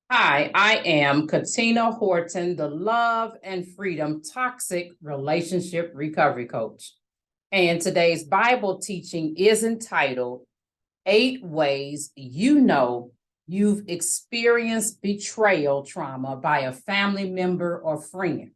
Hi, I am Katina Horton, the Love and Freedom Toxic Relationship Recovery Coach. And today's Bible teaching is entitled 8 Ways You Know You've Experienced Betrayal Trauma by a Family Member or Friend.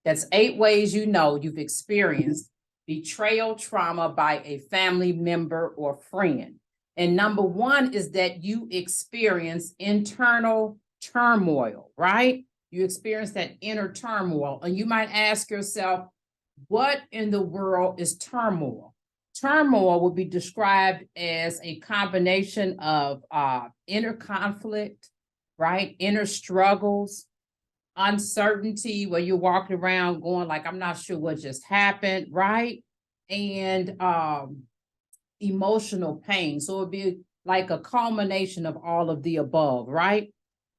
That's 8 ways you know you've experienced betrayal trauma by a family member or friend. And number 1 is that you experience internal turmoil, right? You experience that inner turmoil, and you might ask yourself, what in the world is turmoil? Turmoil would be described as a combination of inner conflict, right? Inner struggles, uncertainty, where you're walking around going like, I'm not sure what just happened, right? And emotional pain. So it'd be like a culmination of all of the above, right?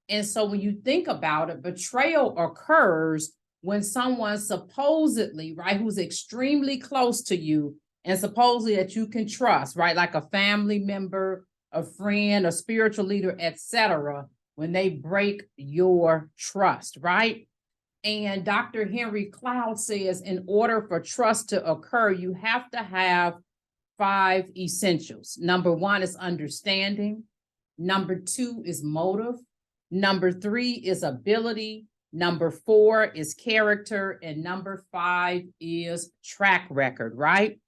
And so when you think about it, betrayal occurs when someone supposedly, right, who's extremely close to you and supposedly that you can trust, right, like a family member, a friend, a spiritual leader, etc., when they break your trust, right? And Dr. Henry Cloud says in order for trust to occur, you have to have 5 essentials. Number 1 is understanding. Number 2 is motive. Number 3 is ability. Number 4 is character. And number 5 is track record, right?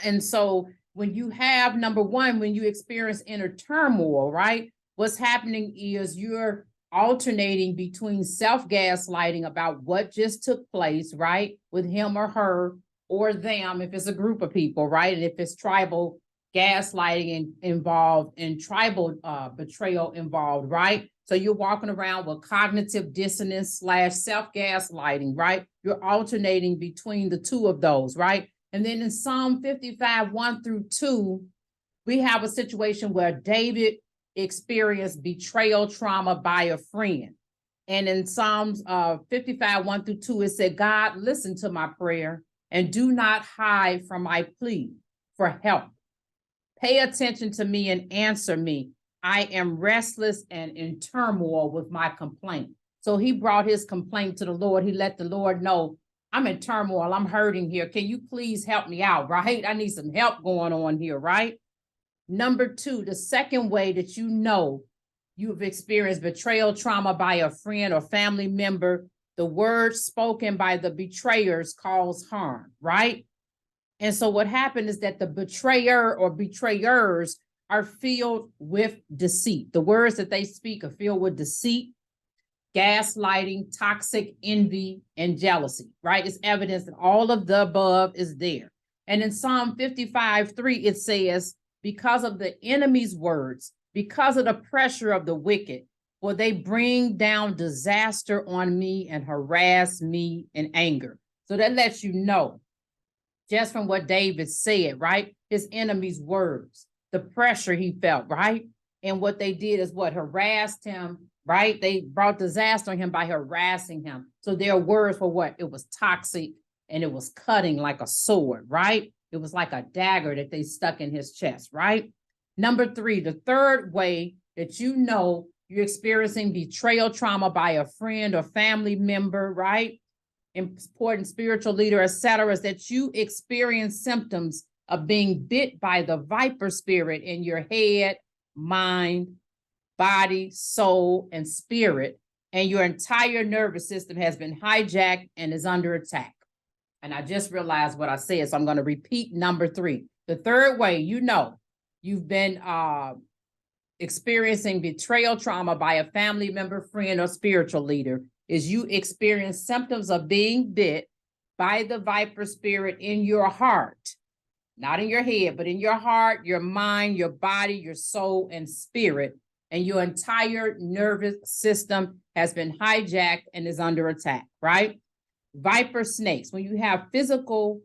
And so when you have number 1, when you experience inner turmoil, right? What's happening is you're alternating between self-gaslighting about what just took place, right? With him or her or them, if it's a group of people, right? And if it's tribal gaslighting involved and tribal betrayal involved, right? So you're walking around with cognitive dissonance / self-gaslighting, right? You're alternating between the two of those, right? And then in Psalm 55, 1 through 2, we have a situation where David experienced betrayal trauma by a friend. And in Psalms 55, 1 through 2, it said, God, listen to my prayer and do not hide from my plea for help. Pay attention to me and answer me. I am restless and in turmoil with my complaint. So he brought his complaint to the Lord. He let the Lord know, I'm in turmoil. I'm hurting here. Can you please help me out, right? I need some help going on here, right? Number 2, the second way that you know you've experienced betrayal trauma by a friend or family member, the word spoken by the betrayers cause harm, right? And so what happened is that the betrayer or betrayers are filled with deceit. The words that they speak are filled with deceit, gaslighting, toxic envy, and jealousy, right? It's evidence that all of the above is there. And in Psalm 55, 3, it says, because of the enemy's words, because of the pressure of the wicked, for they bring down disaster on me and harass me in anger. So that lets you know, just from what David said, right? His enemy's words, the pressure he felt, right? And what they did is what? Harassed him, right? They brought disaster on him by harassing him. So their words were what? It was toxic and it was cutting like a sword, right? It was like a dagger that they stuck in his chest, right? Number 3, the third way that you know you're experiencing betrayal trauma by a friend or family member, right? Important spiritual leader, etc., is that you experience symptoms of being bit by the viper spirit in your head, mind, body, soul, and spirit, and your entire nervous system has been hijacked and is under attack. And I just realized what I said, so I'm going to repeat number 3. The third way you know you've been experiencing betrayal trauma by a family member, friend, or spiritual leader is you experience symptoms of being bit by the viper spirit in your heart, not in your head, but in your heart, your mind, your body, your soul, and spirit. And your entire nervous system has been hijacked and is under attack, right? Viper snakes, when you have physical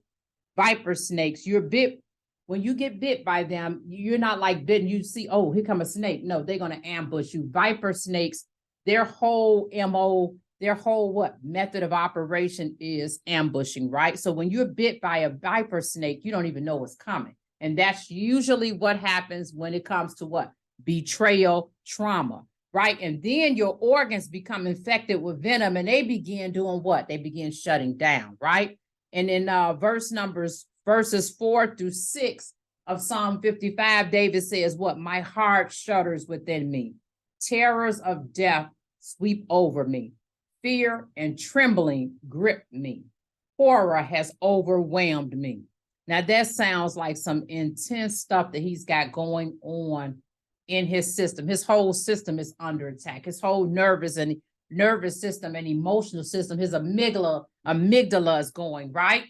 viper snakes, you're bit. When you get bit by them, you're not like bitten. You see, oh, here come a snake. No, they're going to ambush you. Viper snakes, their whole MO, their whole method of operation is ambushing, right? So when you're bit by a viper snake, you don't even know what's coming. And that's usually what happens when it comes to betrayal trauma, right? And then your organs become infected with venom and they begin doing what? They begin shutting down, right? And in verses 4 through 6 of Psalm 55, David says, what? My heart shudders within me. Terrors of death sweep over me. Fear and trembling grip me. Horror has overwhelmed me. Now that sounds like some intense stuff that he's got going on in his system. His whole system is under attack. His whole nervous system and emotional system, his amygdala is going, right?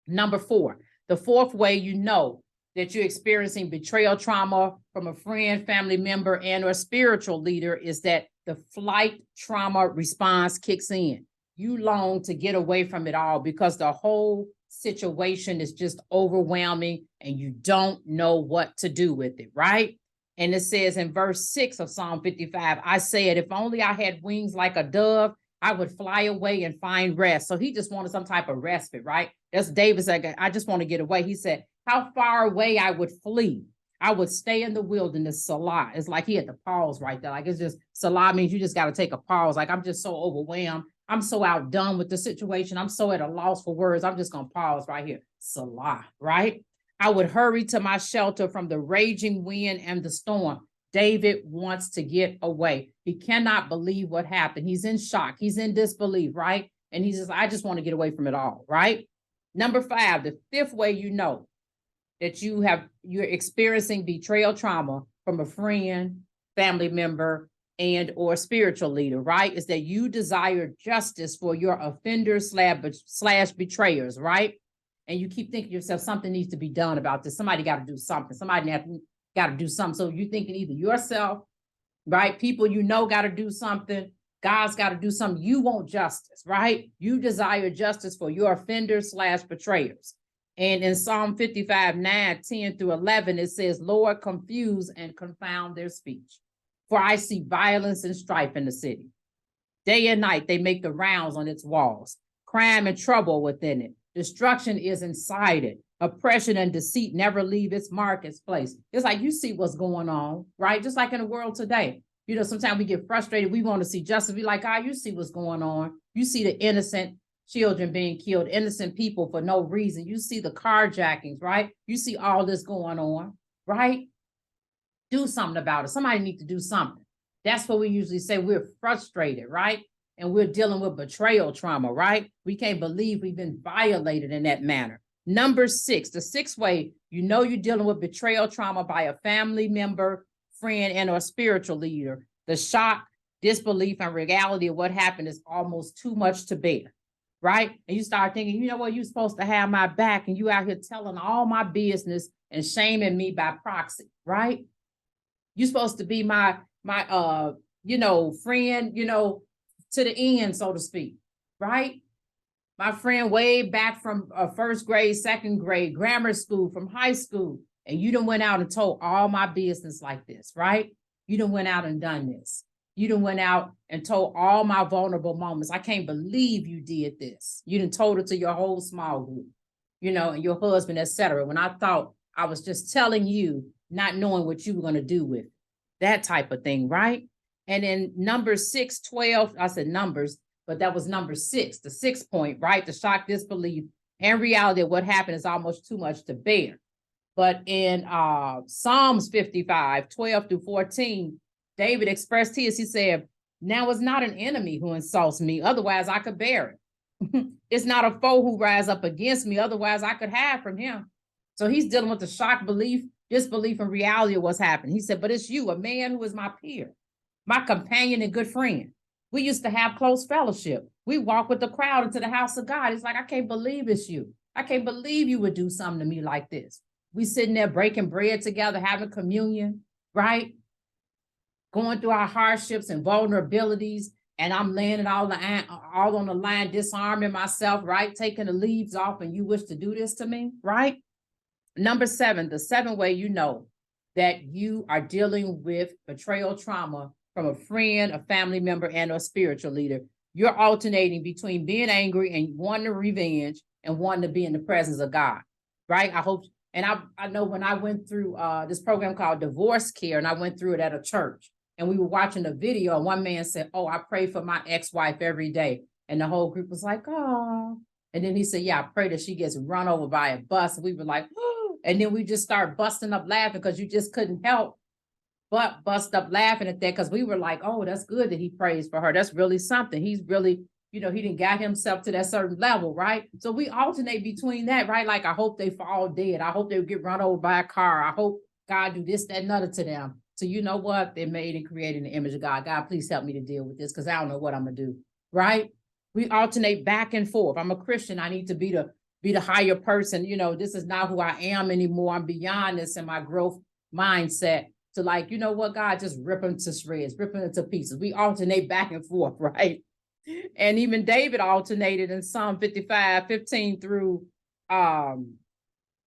Number 4, the fourth way you know that you're experiencing betrayal trauma from a friend, family member, and or spiritual leader is that the flight trauma response kicks in. You long to get away from it all because the whole situation is just overwhelming and you don't know what to do with it, right? And it says in verse 6 of Psalm 55, I said, if only I had wings like a dove, I would fly away and find rest. So he just wanted some type of respite, right? That's David said, I just want to get away. He said, how far away I would flee. I would stay in the wilderness, Salah. It's like he had to pause right there. Like it's just, Salah means you just got to take a pause. Like I'm just so overwhelmed. I'm so outdone with the situation. I'm so at a loss for words. I'm just going to pause right here. Salah, right? I would hurry to my shelter from the raging wind and the storm. David wants to get away. He cannot believe what happened. He's in shock. He's in disbelief, right? And he says, I just want to get away from it all, right? Number 5, the fifth way you know that you're experiencing betrayal trauma from a friend, family member, and or spiritual leader, right? Is that you desire justice for your offenders slash betrayers, right? And you keep thinking to yourself, something needs to be done about this. Somebody got to do something. Somebody got to do something. So you're thinking either yourself, right? People you know got to do something. God's got to do something. You want justice, right? You desire justice for your offenders slash betrayers. And in Psalm 55, 9, 10 through 11, it says, Lord, confuse and confound their speech. For I see violence and strife in the city. Day and night, they make the rounds on its walls. Crime and trouble within it. Destruction is inside it. Oppression and deceit never leave its mark, its place. It's like you see what's going on, right? Just like in the world today. You know, sometimes we get frustrated. We want to see justice. We like, you see what's going on. You see the innocent children being killed, innocent people for no reason. You see the carjackings, right? You see all this going on, right? Do something about it. Somebody needs to do something. That's what we usually say. We're frustrated, right? And we're dealing with betrayal trauma, right? We can't believe we've been violated in that manner. Number 6, the 6th way you know you're dealing with betrayal trauma by a family member, friend, and or spiritual leader. The shock, disbelief, and reality of what happened is almost too much to bear, right? And you start thinking, you know what, you're supposed to have my back, and you out here telling all my business and shaming me by proxy, right? You're supposed to be my friend, to the end, so to speak, right? My friend way back from first grade, second grade, grammar school, from high school, and you done went out and told all my business like this, right? You done went out and done this. You done went out and told all my vulnerable moments. I can't believe you did this. You done told it to your whole small group, and your husband, etc. When I thought I was just telling you, not knowing what you were going to do with it. That type of thing, right? And in Numbers 6, 12, I said numbers, but that was number 6, the 6th point, right? The shock, disbelief, and reality of what happened is almost too much to bear. But in Psalms 55, 12 through 14, David expressed his. He said, now it's not an enemy who insults me, otherwise I could bear it. It's not a foe who rise up against me, otherwise I could hide from him. So he's dealing with the shock, belief, disbelief, and reality of what's happened. He said, but it's you, a man who is my peer, my companion and good friend. We used to have close fellowship. We walk with the crowd into the house of God. It's like, I can't believe it's you. I can't believe you would do something to me like this. We sitting there breaking bread together, having communion, right? Going through our hardships and vulnerabilities, and I'm laying it all on the line, disarming myself, right? Taking the leaves off, and you wish to do this to me, right? Number 7, the 7th way you know that you are dealing with betrayal trauma from a friend, a family member, and a spiritual leader. You're alternating between being angry and wanting revenge and wanting to be in the presence of God, right? I hope, and I know when I went through this program called Divorce Care, and I went through it at a church, And we were watching a video, and one man said, "Oh, I pray for my ex-wife every day." And the whole group was like, "Oh." And then he said, "Yeah, I pray that she gets run over by a bus." And we were like, "Oh." And then we just started busting up laughing because you just couldn't help but bust up laughing at that, because we were like, "Oh, that's good that he prays for her. That's really something. He's really, he didn't got himself to that certain level," right? So we alternate between that, right? Like, I hope they fall dead. I hope they get run over by a car. I hope God do this, that, and other to them. So you know what? They're made and created in the image of God. God, please help me to deal with this, because I don't know what I'm gonna do, right? We alternate back and forth. I'm a Christian. I need to be the higher person. This is not who I am anymore. I'm beyond this in my growth mindset. To, like, you know what, God, just rip them to shreds, rip them into pieces. We alternate back and forth, right? And even David alternated in Psalm 55, 15 through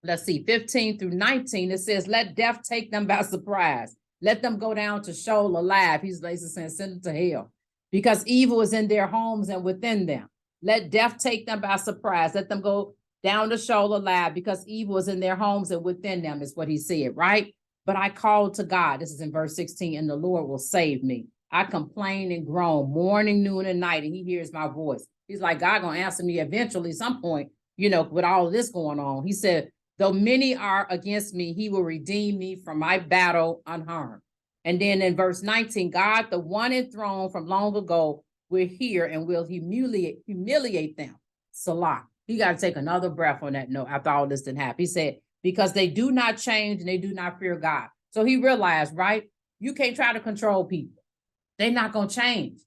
15 through 19. It says, "Let death take them by surprise. Let them go down to Sheol alive." He's basically saying, send them to hell, because evil is in their homes and within them. Let death take them by surprise. Let them go down to Sheol alive, because evil is in their homes and within them, is what he said, right? "But I called to God," this is in verse 16, "and the Lord will save me. I complain and groan morning, noon, and night, and he hears my voice." He's like, God gonna answer me eventually, some point, with all of this going on. He said, "Though many are against me, he will redeem me from my battle unharmed." And then in verse 19, "God, the one enthroned from long ago, will hear and will humiliate them." Salah. You got to take another breath on that note after all this didn't happen. He said, "Because they do not change and they do not fear God." So he realized, right? You can't try to control people. They're not going to change.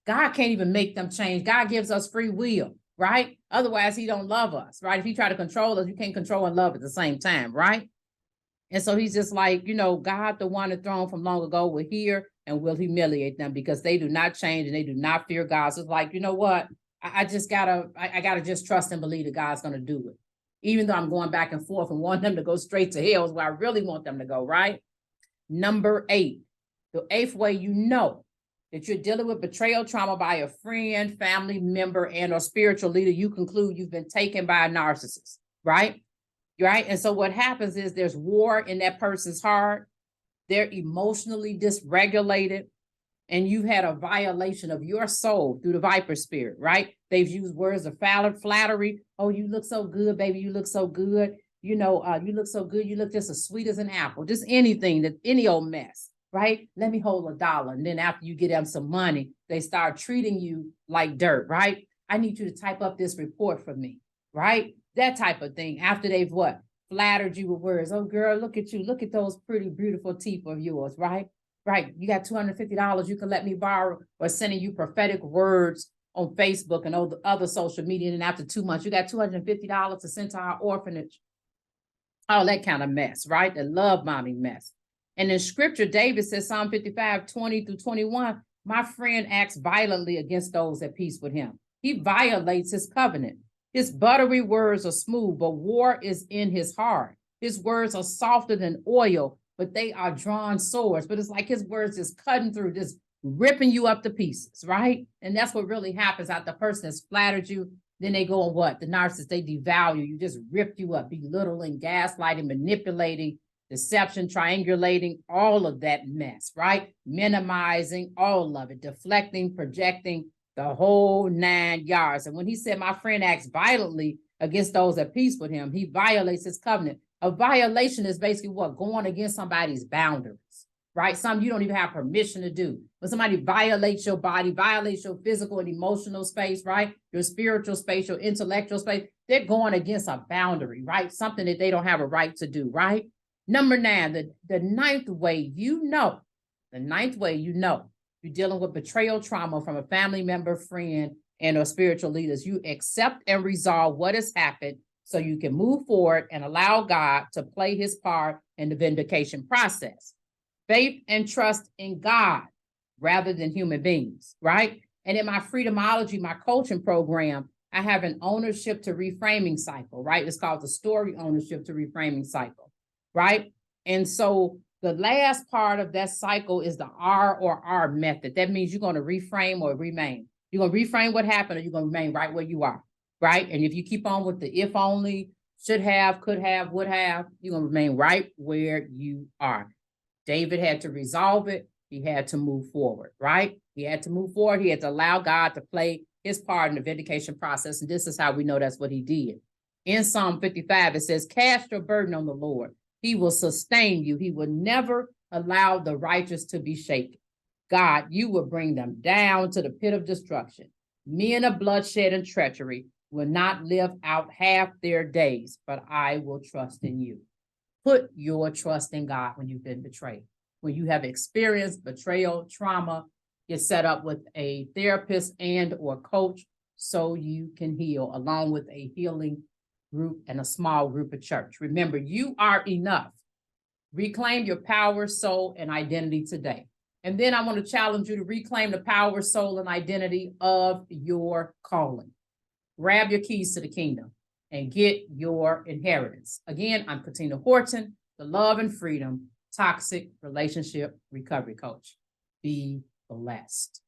God can't even make them change. God gives us free will, right? Otherwise, he don't love us, right? If he try to control us, you can't control and love at the same time, right? And so he's just like, God, the one enthroned from long ago, will hear and will humiliate them, because they do not change and they do not fear God. So it's like, you know what? I gotta just trust and believe that God's going to do it. Even though I'm going back and forth and want them to go straight to hell, is where I really want them to go, right? Number 8, the 8th way that you're dealing with betrayal trauma by a friend, family member, and or spiritual leader, you conclude you've been taken by a narcissist, right? Right? And so what happens is there's war in that person's heart. They're emotionally dysregulated, and you had a violation of your soul through the viper spirit, right? They've used words of flattery. "Oh, you look so good, baby. You look so good. You look so good. You look just as sweet as an apple." Just anything, any old mess, right? "Let me hold $1." And then after you get them some money, they start treating you like dirt, right? "I need you to type up this report for me," right? That type of thing. After they've flattered you with words. "Oh, girl, look at you. Look at those pretty, beautiful teeth of yours," right? Right. "You got $250 you can let me borrow," or sending you prophetic words on Facebook and other social media. And after 2 months, "You got $250 to send to our orphanage." All that kind of mess, right? The love bombing mess. And in scripture, David says, Psalm 55, 20 through 21, "My friend acts violently against those at peace with him. He violates his covenant. His buttery words are smooth, but war is in his heart. His words are softer than oil, but they are drawn swords." But it's like his words just cutting through, just ripping you up to pieces, right? And that's what really happens after the person has flattered you. Then they go on what? The narcissist, they devalue you, just rip you up, belittling, gaslighting, manipulating, deception, triangulating, all of that mess, right? Minimizing, all of it, deflecting, projecting, the whole 9 yards. And when he said, "My friend acts violently against those at peace with him," he violates his covenant. A violation is basically what? Going against somebody's boundaries, right? Something you don't even have permission to do. When somebody violates your body, violates your physical and emotional space, right? Your spiritual space, your intellectual space, they're going against a boundary, right? Something that they don't have a right to do, right? Number 9, the 9th way you're dealing with betrayal trauma from a family member, friend, and or spiritual leaders. You accept and resolve what has happened so you can move forward and allow God to play his part in the vindication process. Faith and trust in God rather than human beings, right? And in my Freedomology, my coaching program, I have an ownership to reframing cycle, right? It's called the story ownership to reframing cycle, right? And so the last part of that cycle is the R or R method. That means you're going to reframe or remain. You're going to reframe what happened, or you're going to remain right where you are, right? And if you keep on with the if only, should have, could have, would have, you're going to remain right where you are. David had to resolve it. he had to move forward, right? He had to move forward. He had to allow God to play his part in the vindication process. And this is how we know that's what he did. In Psalm 55, it says, cast your burden on the Lord. He will sustain you. He will never allow the righteous to be shaken. God, you will bring them down to the pit of destruction. Men of bloodshed and treachery will not live out half their days, but I will trust in you. Put your trust in God when you've been betrayed. When you have experienced betrayal, trauma, get set up with a therapist and or coach so you can heal, along with a healing group and a small group at church. Remember, you are enough. Reclaim your power, soul, and identity today. And then I want to challenge you to reclaim the power, soul, and identity of your calling. Grab your keys to the kingdom and get your inheritance. Again, I'm Katina Horton, the Love and Freedom Toxic Relationship Recovery Coach. Be blessed.